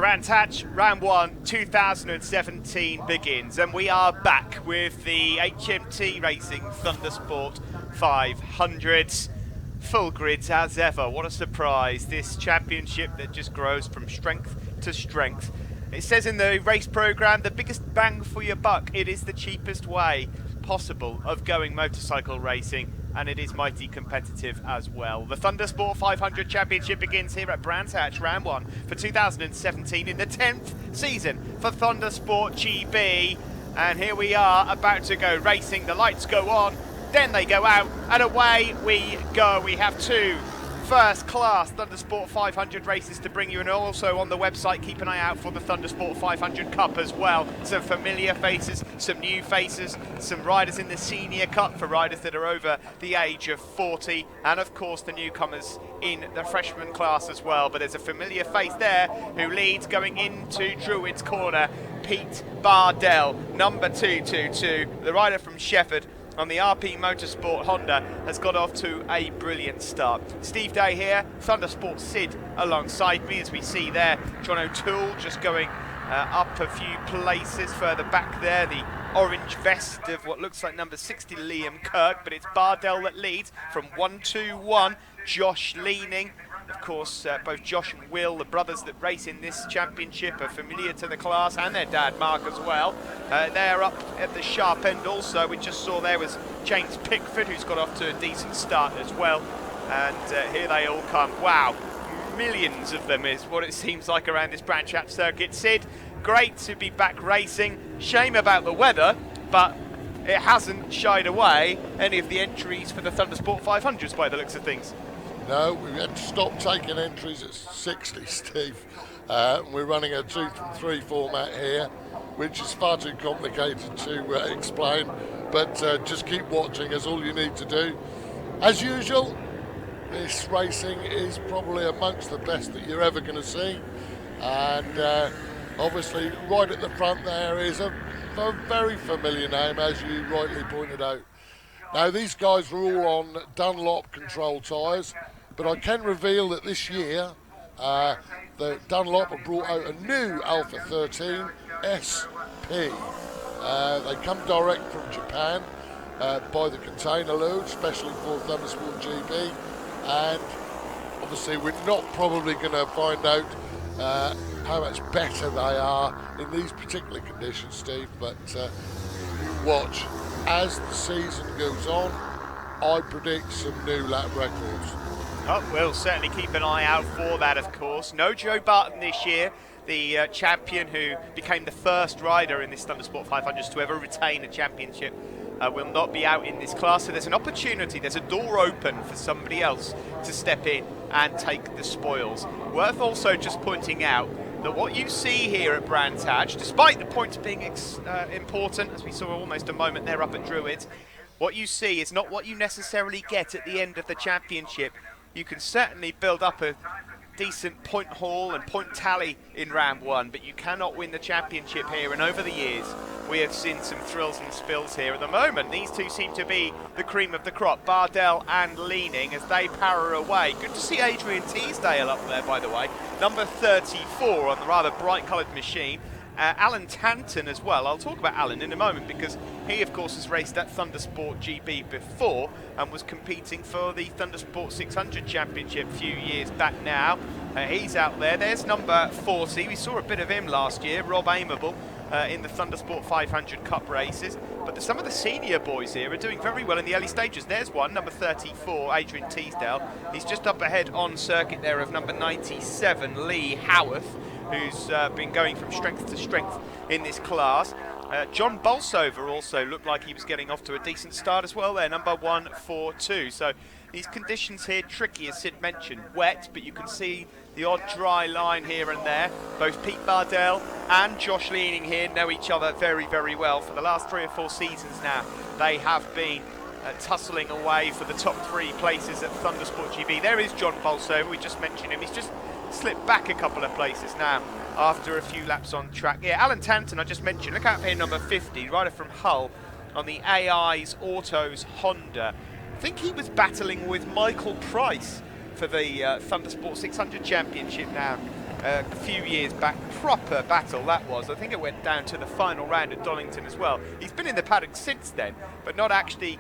Brands Hatch, round 1, 2017 begins, and we are back with the HMT Racing Thundersport 500. Full grids as ever. What a surprise. This championship that just grows from strength to strength. It says in the race program, the biggest bang for your buck. It is the cheapest way possible of going motorcycle racing, and it is mighty competitive as well. The Thundersport 500 Championship begins here at Brands Hatch, round 1 for 2017 in the 10th season for Thundersport GB. And here we are about to go racing. The lights go on, then they go out, and away we go. We have two first-class Thundersport 500 races to bring you, and also on the website keep an eye out for the Thundersport 500 Cup as well. Some familiar faces, some new faces, some riders in the Senior Cup for riders that are over the age of 40, and of course the newcomers in the freshman class as well. But there's a familiar face there who leads going into Druid's Corner, Pete Bardell, number 222, the rider from Shefford on the RP Motorsport Honda, has got off to a brilliant start. Steve Day here, Thundersport Sid alongside me, as we see there. John O'Toole just going up a few places further back there. The orange vest of what looks like number 60, Liam Kirk, but it's Bardell that leads from 1-2-1. Josh leaning. Of course, both Josh and Will, the brothers that race in this championship, are familiar to the class, and their dad, Mark, as well. They're up at the sharp end also. We just saw there was James Pickford, who's got off to a decent start as well. And here they all come. Wow, millions of them is what it seems like around this Brands Hatch circuit. Sid, great to be back racing. Shame about the weather, but it hasn't shied away any of the entries for the Thundersport 500s by the looks of things. No, we had to stop taking entries at 60, Steve. We're running a 2-3 format here, which is far too complicated to explain, but just keep watching is all you need to do. As usual, this racing is probably amongst the best that you're ever going to see, and obviously right at the front there is a very familiar name, as you rightly pointed out. Now, these guys were all on Dunlop control tyres, but I can reveal that this year the Dunlop have brought out a new Alpha 13 SP. They come direct from Japan by the container load, especially for Thundersport GB, and obviously we're not probably going to find out how much better they are in these particular conditions, Steve, but watch. As the season goes on, I predict some new lap records. Oh, we'll certainly keep an eye out for that, of course. No Joe Barton this year, the champion who became the first rider in this Thundersport 500 to ever retain a championship, will not be out in this class. So there's an opportunity, there's a door open for somebody else to step in and take the spoils. Worth also just pointing out that what you see here at Brands Hatch, despite the points being important, as we saw almost a moment there up at Druids, what you see is not what you necessarily get at the end of the championship. You can certainly build up a decent point haul and point tally in round 1, but you cannot win the championship here, and over the years we have seen some thrills and spills here. At the moment, these two seem to be the cream of the crop, Bardell and Leaning, as they power away. Good to see Adrian Teasdale up there, by the way, number 34 on the rather bright coloured machine. Alan Tanton as well. I'll talk about Alan in a moment, because he of course has raced at Thundersport GB before and was competing for the Thundersport 600 Championship a few years back now. He's out there. There's number 40. We saw a bit of him last year, Rob Amable, in the Thundersport 500 Cup races. But some of the senior boys here are doing very well in the early stages. There's one, number 34, Adrian Teasdale. He's just up ahead on circuit there of number 97, Lee Howarth, who's been going from strength to strength in this class. John Bolsover also looked like he was getting off to a decent start as well there, number 142. So these conditions here tricky, as Sid mentioned, wet, but you can see the odd dry line here and there. Both Pete Bardell and Josh Leaning here know each other very, very well. For the last 3 or 4 seasons now, they have been tussling away for the top 3 places at Thundersport GB. There is John Bolsover, we just mentioned him. He's just slipped back a couple of places now after a few laps on track. Yeah, Alan Tanton, I just mentioned. Look out here, number 50, rider from Hull on the AI's Autos Honda. I think he was battling with Michael Price for the Thundersport 600 Championship now a few years back. Proper battle that was. I think it went down to the final round at Donington as well. He's been in the paddock since then, but not actually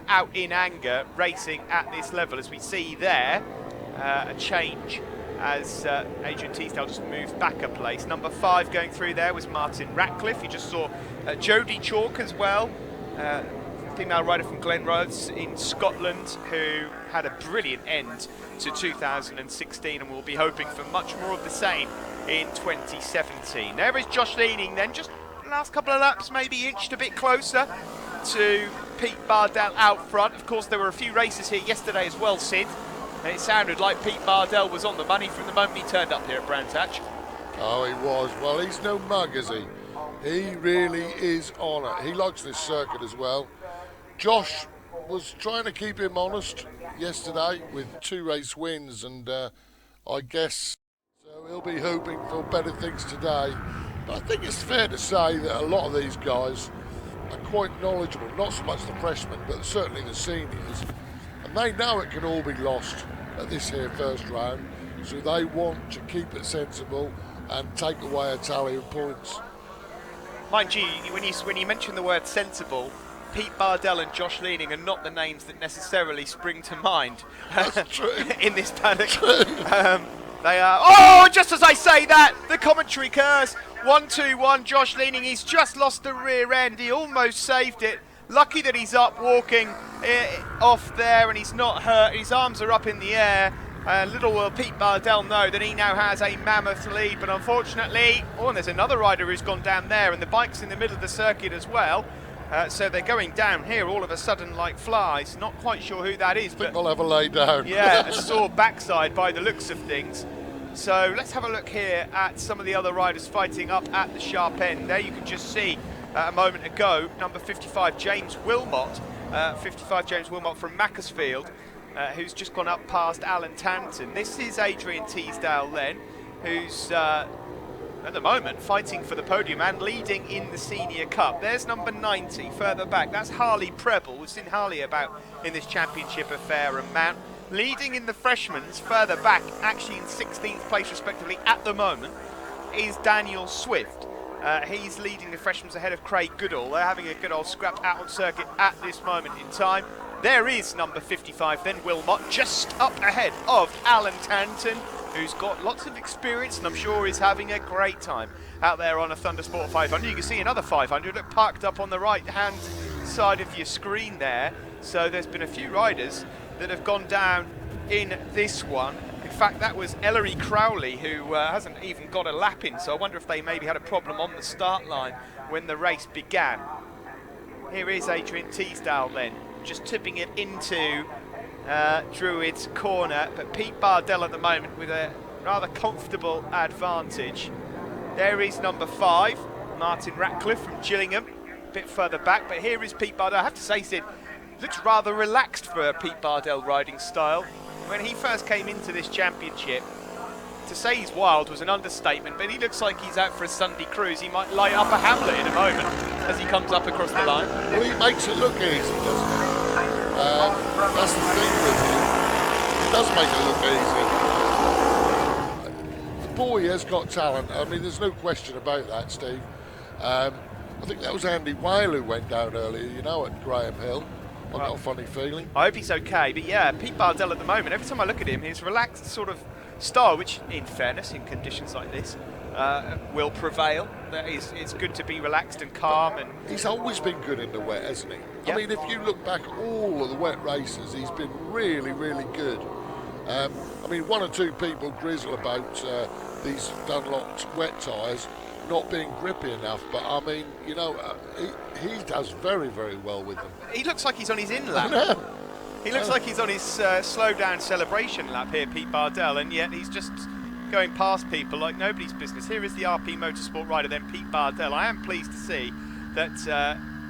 out in anger racing at this level, as we see there. A change as Adrian Teasdale just moved back a place. Number 5 going through there was Martin Ratcliffe. You just saw Jodie Chalk as well, female rider from Glenrothes in Scotland, who had a brilliant end to 2016 and will be hoping for much more of the same in 2017. There is Josh Leaning then, just last couple of laps maybe inched a bit closer to Pete Bardell out front. Of course, there were a few races here yesterday as well, Sid, and it sounded like Pete Bardell was on the money from the moment he turned up here at Brands Hatch. Oh, he was. Well, he's no mug, is he? He really is on it. He likes this circuit as well. Josh was trying to keep him honest yesterday with 2 race wins, and I guess so he'll be hoping for better things today. But I think it's fair to say that a lot of these guys are quite knowledgeable, not so much the freshmen, but certainly the seniors, and they know it can all be lost at this here first round, so they want to keep it sensible and take away a tally of points. Mind you, when you mention the word sensible, Pete Bardell and Josh Leaning are not the names that necessarily spring to mind. That's true. In this paddock. They are. Oh, just as I say that, the commentary curse. 1-2-1. Josh Leaning. He's just lost the rear end. He almost saved it. Lucky that he's up walking off there and he's not hurt. His arms are up in the air. Little will Pete Bardell know that he now has a mammoth lead, but unfortunately, and there's another rider who's gone down there, and the bike's in the middle of the circuit as well. So they're going down here all of a sudden like flies. Not quite sure who that is, I think they'll have a lay down. Yeah, a sore backside by the looks of things. So let's have a look here at some of the other riders fighting up at the sharp end. There you can just see a moment ago, number 55, James Wilmot. 55 James Wilmot from Macclesfield, who's just gone up past Alan Tanton. This is Adrian Teasdale then, who's at the moment fighting for the podium and leading in the Senior Cup. There's number 90 further back. That's Harley Preble. We've seen Harley about in this championship a fair amount. Leading in the freshmen's further back, actually in 16th place respectively at the moment, is Daniel Swift. He's leading the freshmen's ahead of Craig Goodall. They're having a good old scrap out on circuit at this moment in time. There is number 55 then, Wilmot, just up ahead of Alan Tanton, who's got lots of experience and I'm sure is having a great time out there on a Thundersport 500. You can see another 500 parked up on the right-hand side of your screen there. So there's been a few riders that have gone down in this one. In fact, that was Ellery Crowley, who hasn't even got a lap in, so I wonder if they maybe had a problem on the start line when the race began. Here is Adrian Teasdale then, just tipping it into Druid's corner, but Pete Bardell at the moment with a rather comfortable advantage. There is number 5, Martin Ratcliffe from Gillingham, a bit further back, but here is Pete Bardell. I have to say, Sid, looks rather relaxed for a Pete Bardell riding style. When he first came into this championship, to say he's wild was an understatement, but he looks like he's out for a Sunday cruise. He might light up a Hamlet in a moment as he comes up across the line. Well, he makes it look easy, doesn't he? That's the thing with him. He does make it look easy. The boy has got talent. I mean, there's no question about that, Steve. I think that was Andy Whale who went down earlier, you know, at Graham Hill. I've got a funny feeling. I hope he's okay, but yeah, Pete Bardell at the moment, every time I look at him, his relaxed sort of style, which in fairness, in conditions like this, will prevail. It's good to be relaxed and calm. And he's always been good in the wet, hasn't he? Yeah. I mean, if you look back all of the wet races, he's been really, really good. I mean, one or two people grizzle about these Dunlop wet tyres not being grippy enough, but I mean, you know, he does very, very well with them. He looks like he's on his in lap. He looks like he's on his slow down celebration lap here, Pete Bardell, and yet he's just going past people like nobody's business. Here is the RP Motorsport rider then, Pete Bardell. I am pleased to see that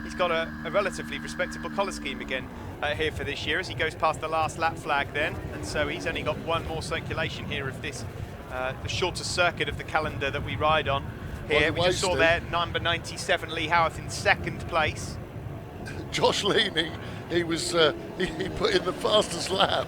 he's got a relatively respectable colour scheme again here for this year as he goes past the last lap flag then, and so he's only got one more circulation here of this, the shortest circuit of the calendar that we ride on. Here we just saw there number 97 Lee Howarth in second place. Josh Leaning, he was he put in the fastest lap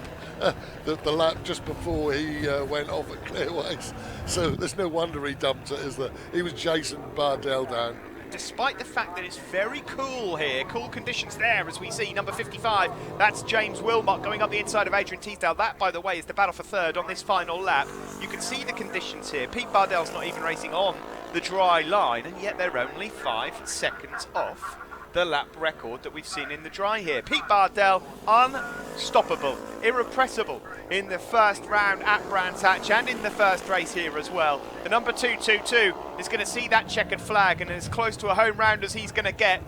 the lap just before he went off at Clearways. So there's no wonder he dumped it, is there? He was chasing Bardell down. Despite the fact that it's very cool here, cool conditions there as we see number 55, that's James Wilmot going up the inside of Adrian Teasdale. That, by the way, is the battle for third on this final lap. You can see the conditions here. Pete Bardell's not even racing on the dry line, and yet they're only 5 seconds off the lap record that we've seen in the dry here. Pete Bardell, unstoppable, irrepressible in the first round at Brands Hatch and in the first race here as well. The number 222 is going to see that checkered flag, and as close to a home round as he's going to get.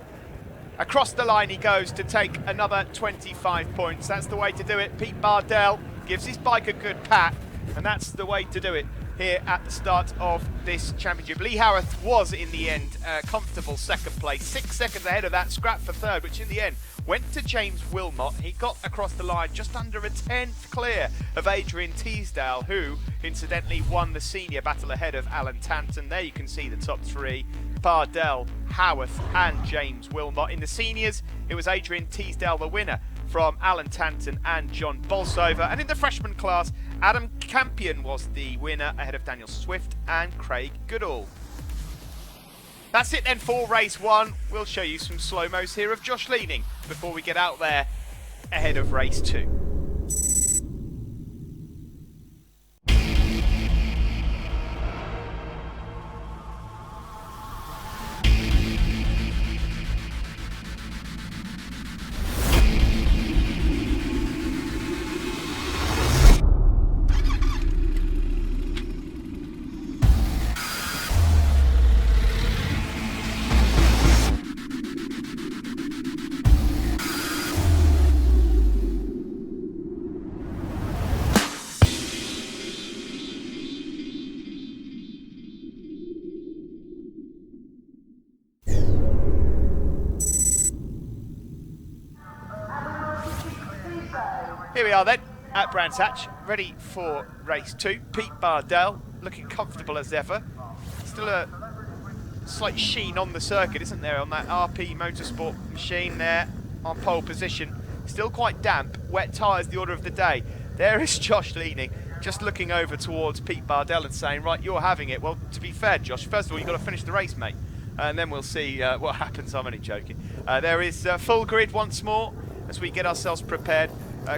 Across the line he goes to take another 25 points. That's the way to do it. Pete Bardell gives his bike a good pat, and that's the way to do it here at the start of this championship. Lee Howarth was in the end comfortable second place, 6 seconds ahead of that scrap for third, which in the end went to James Wilmot. He got across the line just under a 10th clear of Adrian Teasdale, who incidentally won the senior battle ahead of Alan Tanton. There you can see the top three: Bardell, Howarth and James Wilmot. In the seniors, it was Adrian Teasdale the winner from Alan Tanton and John Bolsover. And in the freshman class, Adam Campion was the winner ahead of Daniel Swift and Craig Goodall. That's it then for race one. We'll show you some slow-mos here of Josh Leaning before we get out there ahead of race two. Here we are then at Brands Hatch, ready for race two. Pete Bardell looking comfortable as ever. Still a slight sheen on the circuit, isn't there, on that RP Motorsport machine there on pole position. Still quite damp, wet tyres the order of the day. There is Josh Leaning just looking over towards Pete Bardell and saying, right, you're having it. Well, to be fair, Josh, first of all, you've got to finish the race, mate. And then we'll see what happens. I'm only joking. There is full grid once more as we get ourselves prepared.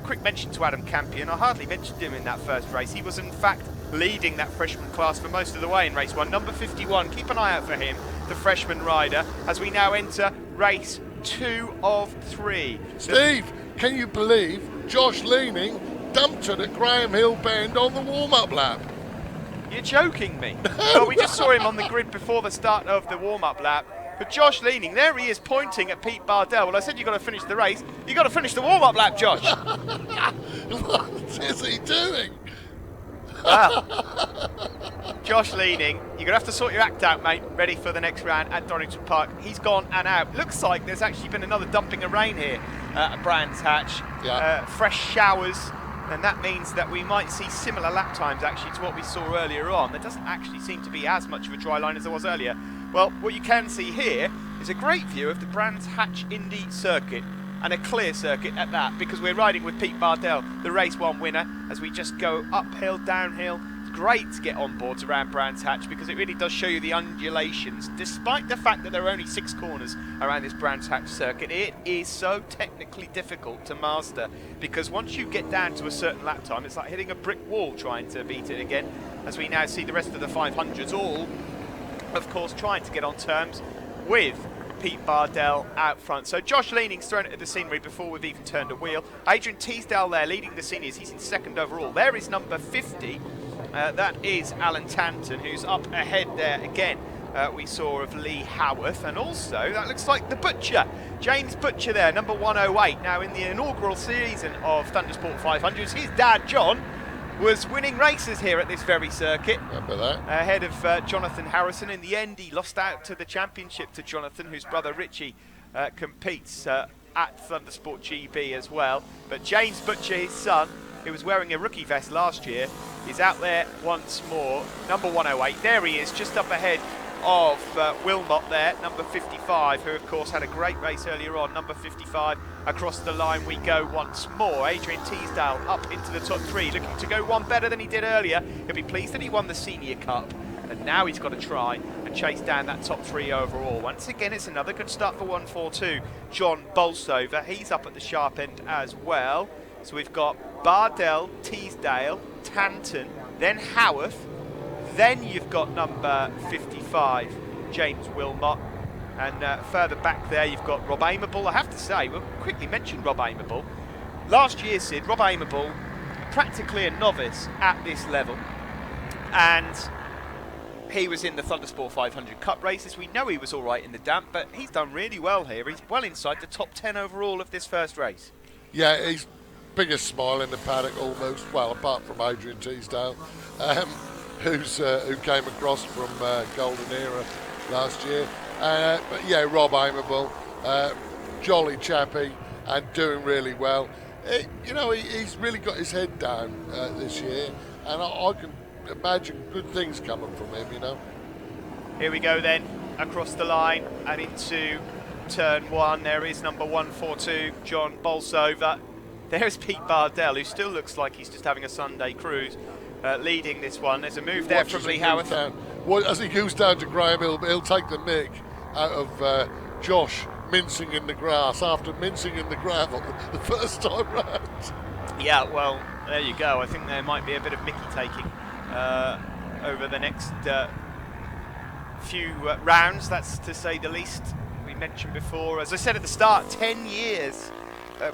Quick mention to Adam Campion. I hardly mentioned him in that first race. He was in fact leading that freshman class for most of the way in race one. Number 51, keep an eye out for him, the freshman rider, as we now enter race 2 of 3. Steve, can you believe Josh Leaning dumped it at Graham Hill Bend on the warm-up lap? You're joking me. Well, we just saw him on the grid before the start of the warm-up lap. But Josh Leaning, there he is pointing at Pete Bardell. Well, I said you've got to finish the race. You've got to finish the warm-up lap, Josh. What is he doing? Well, Josh Leaning, you're going to have to sort your act out, mate, ready for the next round at Donington Park. He's gone and out. Looks like there's actually been another dumping of rain here at Brands Hatch. Yeah. Fresh showers, and that means that we might see similar lap times actually to what we saw earlier on. There doesn't actually seem to be as much of a dry line as there was earlier. Well, what you can see here is a great view of the Brands Hatch Indy circuit, and a clear circuit at that, because we're riding with Pete Bardell, the race one winner, as we just go uphill, downhill. It's great to get on boards around Brands Hatch because it really does show you the undulations. Despite the fact that there are only 6 corners around this Brands Hatch circuit, it is so technically difficult to master, because once you get down to a certain lap time, it's like hitting a brick wall trying to beat it again, as we now see the rest of the 500s all, of course, trying to get on terms with Pete Bardell out front. So Josh Leaning's thrown it at the scenery before we've even turned a wheel. Adrian Teasdale there leading the seniors. He's in second overall. There is number 50. That is Alan Tanton, who's up ahead there again. We saw of Lee Howarth, and also that looks like the Butcher, James Butcher there, number 108. Now in the inaugural season of Thundersport500, his dad John was winning races here at this very circuit. Remember that? Ahead of Jonathan Harrison. In the end, he lost out to the championship to Jonathan, whose brother Richie competes at Thundersport GB as well. But James Butcher, his son, who was wearing a rookie vest last year, is out there once more. Number 108, there he is, just up ahead of Wilmot there, number 55, who of course had a great race earlier on. Number 55 across the line we go once more. Adrian Teasdale up into the top 3, looking to go one better than he did earlier. He'll be pleased that he won the Senior Cup, and now he's got to try and chase down that top 3 overall. Once again, it's another good start for 142. John Bolsover, he's up at the sharp end as well. So we've got Bardell, Teasdale, Tanton, then Howarth, then you've got number 55, James Wilmot, and further back there you've got Rob Amable. I have to say, we'll quickly mention Rob Amable. Last year, Sid, Rob Amable, practically a novice at this level, and he was in the Thundersport500 Cup races. We know he was all right in the damp, but he's done really well here. He's well inside the top 10 overall of this first race. Yeah, he's biggest smile in the paddock almost, well, apart from Adrian Teasdale, who came across from Golden Era last year. But yeah, Rob Amable, jolly chappy and doing really well. He's really got his head down this year, and I can imagine good things coming from him, Here we go then, across the line and into turn 1. There is number 142, John Bolsover. There's Pete Bardell, who still looks like he's just having a Sunday cruise, leading this one. There's a move there from Lee Howarth. As he goes down to Graham, he'll take the mick out of Josh mincing in the grass after mincing in the gravel the first time round. Yeah, well, there you go. I think there might be a bit of Mickey taking over the next few rounds, that's to say the least. We mentioned before, as I said at the start, 10 years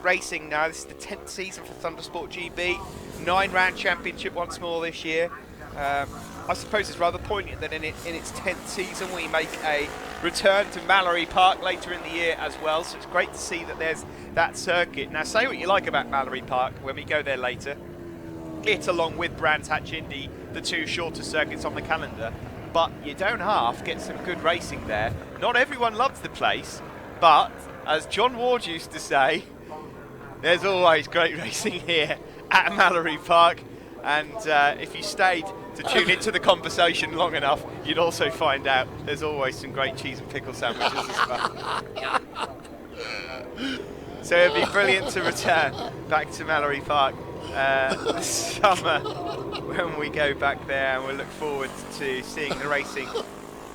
racing now. This is the 10th season for Thundersport GB, 9-round championship once more this year. I suppose it's rather poignant that in its 10th season we make a return to Mallory Park later in the year as well, so it's great to see that there's that circuit. Now, say what you like about Mallory Park when we go there later. It, along with Brands Hatch Indy, the 2 shorter circuits on the calendar, but you don't half get some good racing there. Not everyone loves the place, but as John Ward used to say, there's always great racing here at Mallory Park, and if you stayed to tune into the conversation long enough, you'd also find out there's always some great cheese and pickle sandwiches as well. So it'd be brilliant to return back to Mallory Park this summer when we go back there, and we'll look forward to seeing the racing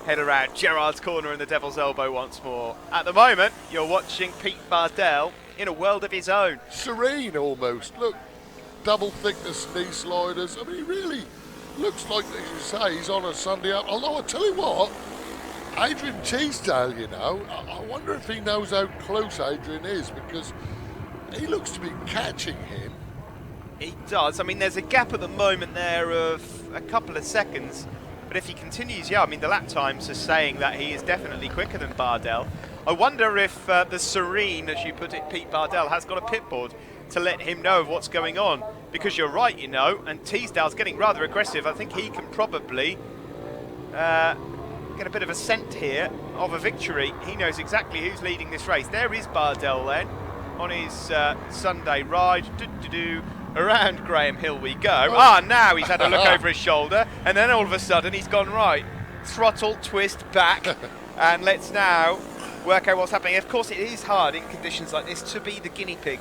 head around Gerrard's Corner and the Devil's Elbow once more. At the moment, you're watching Pete Bardell in a world of his own. Serene almost. Look, double thickness knee sliders. I mean, he really looks like, as you say, he's on a Sunday up. Although I tell you what, Adrian Teasdale, I wonder if he knows how close Adrian is, because he looks to be catching him. He does. I mean, there's a gap at the moment there of a couple of seconds, but if he continues, the lap times are saying that he is definitely quicker than Bardell. I wonder if the serene, as you put it, Pete Bardell, has got a pit board to let him know of what's going on, because you're right, and Teasdale's getting rather aggressive. I think he can probably get a bit of a scent here of a victory. He knows exactly who's leading this race. There is Bardell then on his Sunday ride. Around Graham Hill we go. Now he's had a look over his shoulder, and then all of a sudden he's gone right. Throttle, twist, back, and let's now work out what's happening. Of course, it is hard in conditions like this to be the guinea pig.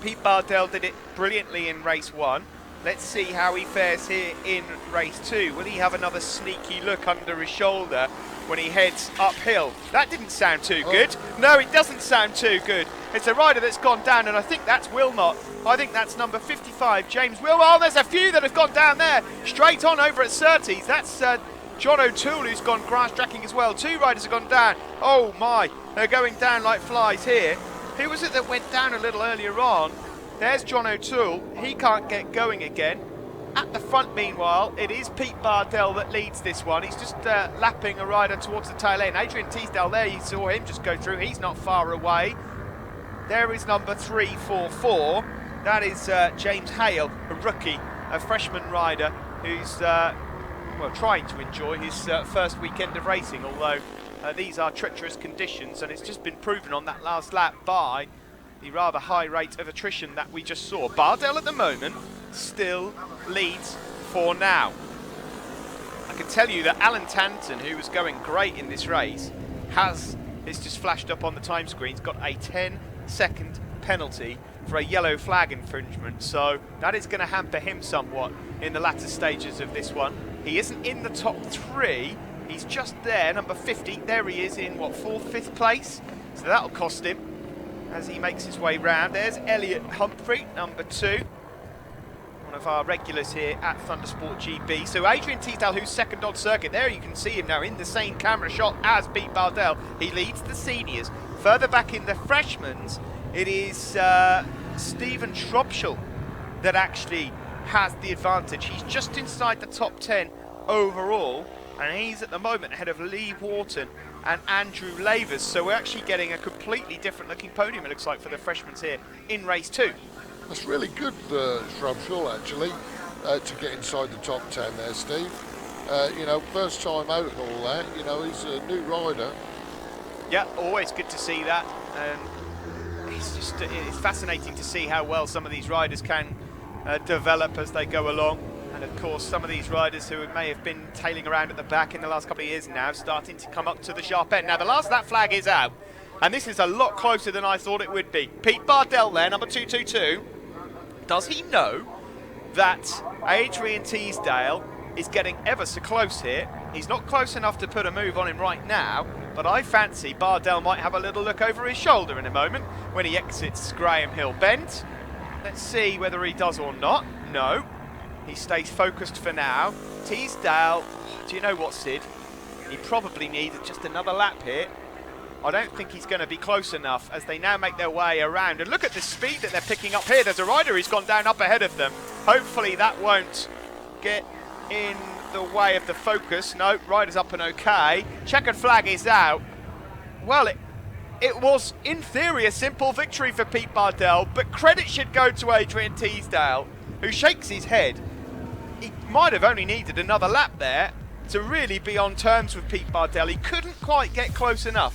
Pete Bardell did it brilliantly in race 1. Let's see how he fares here in race 2. Will he have another sneaky look under his shoulder when he heads uphill? That didn't sound too good. No, it doesn't sound too good. It's a rider that's gone down, and I think that's Wilmot. I think that's number 55, James Wilmot. Oh, there's a few that have gone down there. Straight on over at Surtees. That's John O'Toole, who's gone grass tracking as well. 2 riders have gone down. Oh my, they're going down like flies here. Who was it that went down a little earlier on? There's John O'Toole. He can't get going again. At the front, meanwhile, it is Pete Bardell that leads this one. He's just lapping a rider towards the tail end. Adrian Teasdale there, you saw him just go through. He's not far away. There is number 344. That is James Hale, a rookie, a freshman rider who's trying to enjoy his first weekend of racing, although these are treacherous conditions, and it's just been proven on that last lap by the rather high rate of attrition that we just saw. Bardell at the moment still leads for now. I can tell you that Alan Tanton, who was going great in this race, it's just flashed up on the time screen, got a 10-second penalty for a yellow flag infringement. So that is going to hamper him somewhat in the latter stages of this one. He isn't in the top 3. He's just there, number 50. There he is in, what, 4th, 5th place? So that'll cost him as he makes his way round. There's Elliot Humphrey, number 2. One of our regulars here at Thundersport GB. So Adrian Teasdale, who's second on circuit. There you can see him now in the same camera shot as Pete Bardell. He leads the seniors. Further back in the freshmen's, it is Stephen Shropshire that actually has the advantage. He's just inside the top 10 overall, and he's at the moment ahead of Lee Wharton and Andrew Lavers. So we're actually getting a completely different looking podium, it looks like, for the freshmen here in race 2. That's really good for Shropshire, actually, to get inside the top 10 there, Steve. You know, first time out and all that. You know, he's a new rider. Yeah, always good to see that. It's fascinating to see how well some of these riders can develop as they go along. And of course, some of these riders who may have been tailing around at the back in the last couple of years now starting to come up to the sharp end. Now, the last of that flag is out, and this is a lot closer than I thought it would be. Pete Bardell there, number 222. Does he know that Adrian Teasdale is getting ever so close here? He's not close enough to put a move on him right now, but I fancy Bardell might have a little look over his shoulder in a moment when he exits Graham Hill Bend. Let's see whether he does or not. No, he stays focused for now. Teasdale, do you know what, Sid? He probably needs just another lap here. I don't think he's going to be close enough as they now make their way around. And look at the speed that they're picking up here. There's a rider who's gone down up ahead of them. Hopefully that won't get in the way of the focus. No, rider's up and okay. Checkered flag is out. Well, it was, in theory, a simple victory for Pete Bardell, but credit should go to Adrian Teasdale, who shakes his head. He might have only needed another lap there to really be on terms with Pete Bardell. He couldn't quite get close enough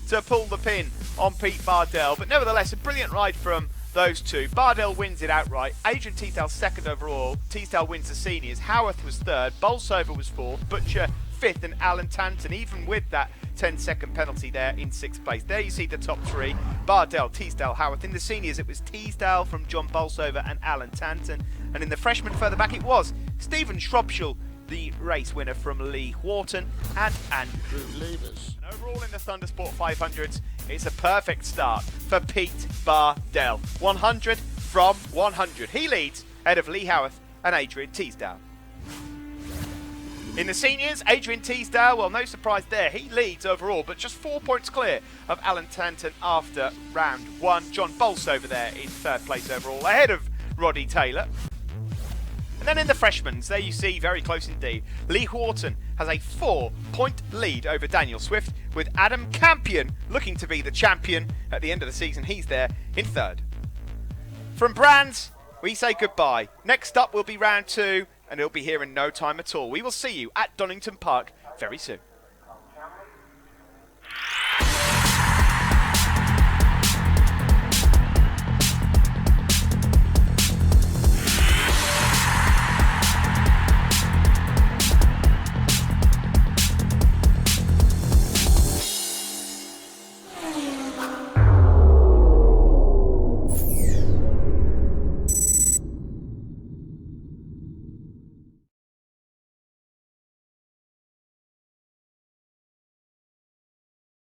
to pull the pin on Pete Bardell, but nevertheless, a brilliant ride from those two. Bardell wins it outright. Adrian Teasdale second overall. Teasdale wins the seniors. Howarth was third. Bolsover was fourth. Butcher fifth, and Alan Tanton, even with that 10-second penalty there, in 6th place. There you see the top 3. Bardell, Teasdale, Howarth. In the seniors, it was Teasdale from John Bolsover and Alan Tanton. And in the freshmen further back, it was Stephen Shropshire, the race winner from Lee Wharton, and Andrew Lavers. And overall in the Thundersport 500s, it's a perfect start for Pete Bardell. 100 from 100. He leads ahead of Lee Howarth and Adrian Teasdale. In the seniors, Adrian Teasdale, well, no surprise there. He leads overall, but just 4 points clear of Alan Tanton after round 1. John Bolsover there in 3rd place overall, ahead of Roddy Taylor. And then in the freshmen's, there you see, very close indeed, Lee Wharton has a 4-point lead over Daniel Swift, with Adam Campion looking to be the champion at the end of the season. He's there in 3rd. From Brands, we say goodbye. Next up will be round 2, and it'll be here in no time at all. We will see you at Donington Park very soon.